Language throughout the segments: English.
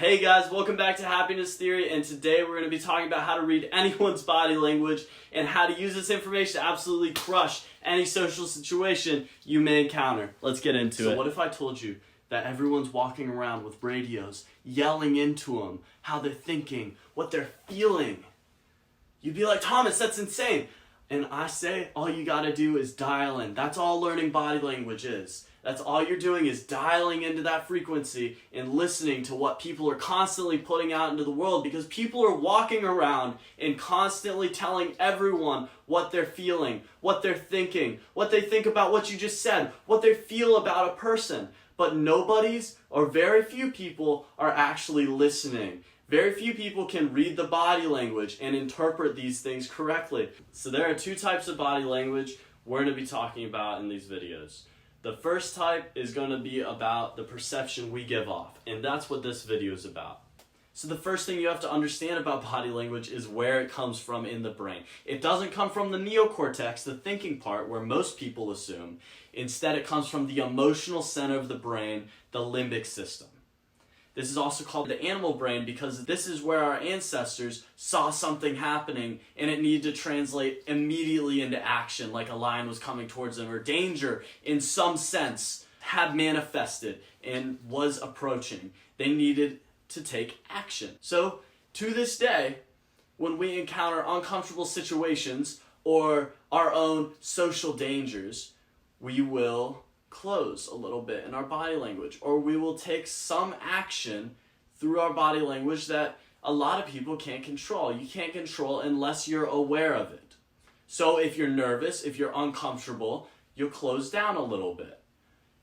Hey guys, welcome back to Happiness Theory, and today we're going to be talking about how to read anyone's body language and how to use this information to absolutely crush any social situation you may encounter. Let's get into it. So what if I told you that everyone's walking around with radios, yelling into them, how they're thinking, what they're feeling? You'd be like, Thomas, that's insane. And I say, all you gotta do is dial in. That's all learning body language is. That's all you're doing is dialing into that frequency and listening to what people are constantly putting out into the world, because people are walking around and constantly telling everyone what they're feeling, what they're thinking, what they think about what you just said, what they feel about a person. But nobody's, or very few people, are actually listening. Very few people can read the body language and interpret these things correctly. So there are two types of body language we're going to be talking about in these videos. The first type is going to be about the perception we give off, and that's what this video is about. So the first thing you have to understand about body language is where it comes from in the brain. It doesn't come from the neocortex, the thinking part, where most people assume. Instead, it comes from the emotional center of the brain, the limbic system. This is also called the animal brain because this is where our ancestors saw something happening and it needed to translate immediately into action, like a lion was coming towards them, or danger in some sense had manifested and was approaching. They needed to take action. So to this day, when we encounter uncomfortable situations or our own social dangers, we will close a little bit in our body language, or we will take some action through our body language that a lot of people can't control. You can't control unless you're aware of it. So if you're nervous, if you're uncomfortable, you'll close down a little bit.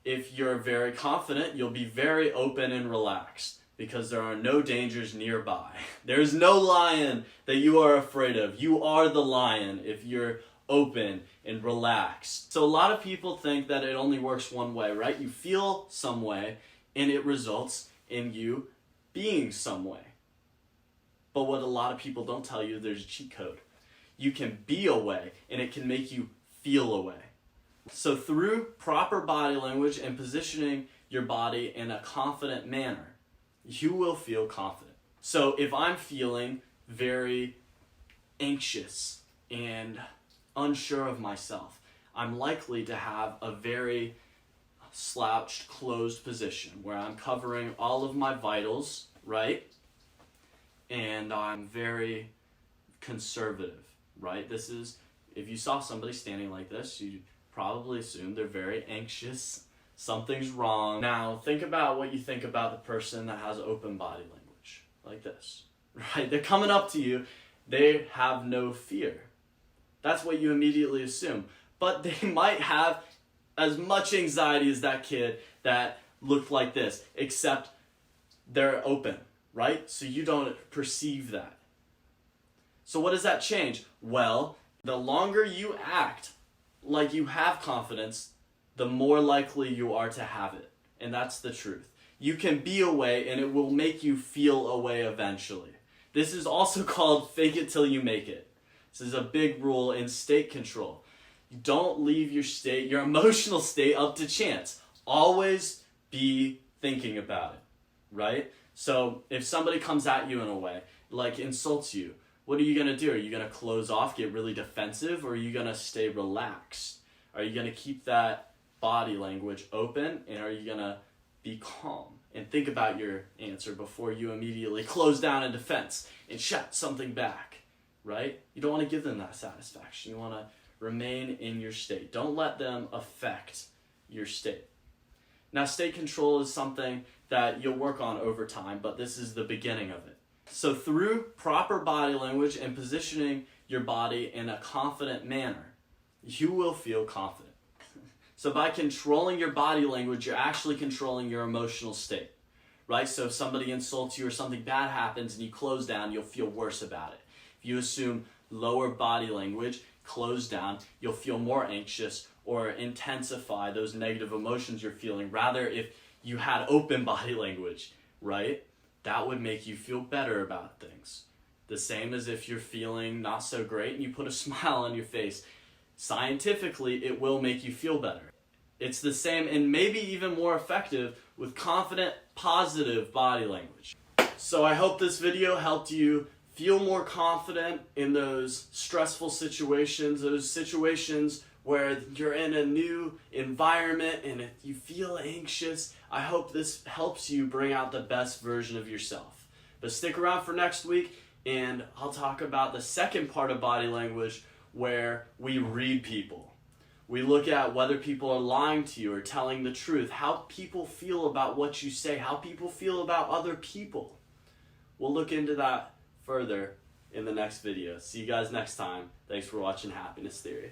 If you're very confident, you'll be very open and relaxed because there are no dangers nearby. There's no lion that you are afraid of. You are the lion if you're open and relaxed. So a lot of people think that it only works one way, right? You feel some way and it results in you being some way. But what a lot of people don't tell you, there's a cheat code. You can be a way and it can make you feel a way. So through proper body language and positioning your body in a confident manner, you will feel confident. So if I'm feeling very anxious and unsure of myself, I'm likely to have a very slouched, closed position where I'm covering all of my vitals, right? And I'm very conservative, right? This is, if you saw somebody standing like this, you'd probably assume they're very anxious, something's wrong. Now, think about what you think about the person that has open body language, like this, right? They're coming up to you, they have no fear. That's what you immediately assume. But they might have as much anxiety as that kid that looked like this, except they're open, right? So you don't perceive that. So what does that change? Well, the longer you act like you have confidence, the more likely you are to have it. And that's the truth. You can be a way and it will make you feel a way eventually. This is also called fake it till you make it. This is a big rule in state control. You don't leave your state, your emotional state, up to chance. Always be thinking about it, right? So if somebody comes at you in a way, like insults you, what are you going to do? Are you going to close off, get really defensive, or are you going to stay relaxed? Are you going to keep that body language open, and are you going to be calm and think about your answer before you immediately close down in defense and shout something back? Right? You don't want to give them that satisfaction. You want to remain in your state. Don't let them affect your state. Now, state control is something that you'll work on over time, but this is the beginning of it. So through proper body language and positioning your body in a confident manner, you will feel confident. So by controlling your body language, you're actually controlling your emotional state, right? So if somebody insults you or something bad happens and you close down, you'll feel worse about it. If you assume lower body language, close down, you'll feel more anxious or intensify those negative emotions you're feeling. Rather, if you had open body language, right, that would make you feel better about things. The same as if you're feeling not so great and you put a smile on your face. Scientifically, it will make you feel better. It's the same and maybe even more effective with confident, positive body language. So I hope this video helped you feel more confident in those stressful situations, those situations where you're in a new environment and if you feel anxious. I hope this helps you bring out the best version of yourself. But stick around for next week and I'll talk about the second part of body language where we read people. We look at whether people are lying to you or telling the truth, how people feel about what you say, how people feel about other people. We'll look into that further in the next video. See you guys next time. Thanks for watching Happiness Theory.